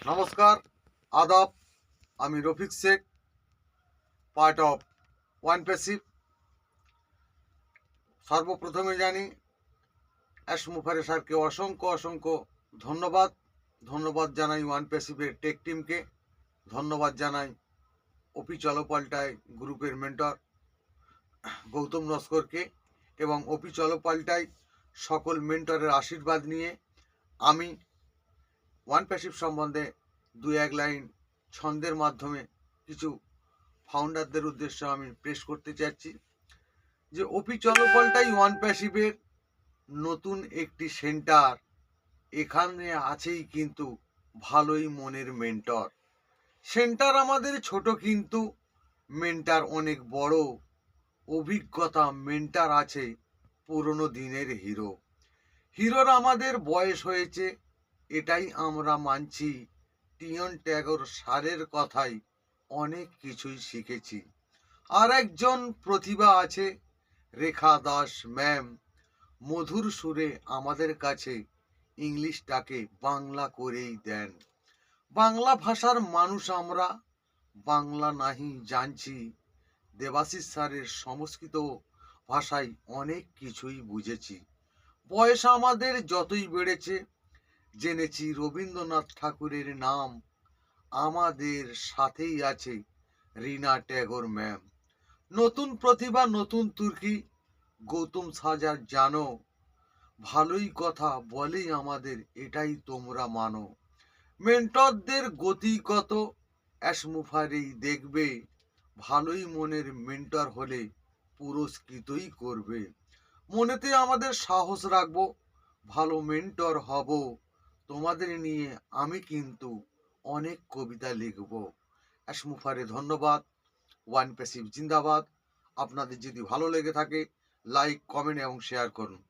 নমস্কার, আদাব। আমি Rafiq Sheikh, part of one passive. সর্বপ্রথমে জানি অ্যাশ মুফারে স্যারকে অসংখ্য অসংখ্য ধন্যবাদ। ধন্যবাদ জানাই ওয়ান প্যাসিভের টেক টিমকে। ধন্যবাদ জানাই ওপি চলপাল্টায় গ্রুপের মেন্টর গৌতম নস্করকে এবং ওপি চলপাল্টায় সকল মেন্টরের আশীর্বাদ নিয়ে আমি ওয়ান প্যাসিভ সম্বন্ধে দু এক লাইন ছন্দের মাধ্যমে কিছু ফাউন্ডারদের উদ্দেশ্যে আমি প্রেস করতে চাচ্ছি যে ওপি চলপাল্টাই ওয়ান প্যাসিভের নতুন একটি সেন্টার। এখানে আছেই কিন্তু ভালোই মনের মেন্টর। সেন্টার আমাদের ছোট কিন্তু মেন্টার অনেক বড়। অভিজ্ঞতা মেন্টার আছে পুরনো দিনের হিরো। হিরোর আমাদের বয়স হয়েছে, এটাই আমরা মানছি। টিয়ন ট্যাগর স্যারের কথাই অনেক কিছুই শিখেছি। আর একজন প্রতিভা আছে, রেখা দাস ম্যাম। মধুর সুরে আমাদের কাছে ইংলিশটাকে বাংলা করেই দেন। বাংলা ভাষার মানুষ আমরা, বাংলা নাহি জানছি। দেবাশিস স্যারের সংস্কৃত ভাষায় অনেক কিছুই বুঝেছি। বয়স আমাদের যতই বেড়েছে, জেনেছি রবীন্দ্রনাথ ঠাকুরের নাম। আমাদের সাথেই আছে রীনা ট্যাগর ম্যাম। নতুন প্রতিভা, নতুন তুর্কি গৌতম সাজার জানো। ভালোই কথা বলেই আমাদের, এটাই তোমরা মানো। মেন্টরদের গতি কত অ্যাশমুফারেই দেখবে। ভালোই মনের মেন্টর হলে পুরস্কৃতই করবে। মনেতে আমাদের সাহস রাখবো, ভালো মেন্টর হব। তোমাদের নিয়ে আমি কিন্তু অনেক কবিতা লিখব। অ্যাশমুফারে ধন্যবাদ। ওয়ান প্যাসিভ জিন্দাবাদ। আপনাদের যদি ভালো লেগে থাকে লাইক, কমেন্ট এবং শেয়ার করুন।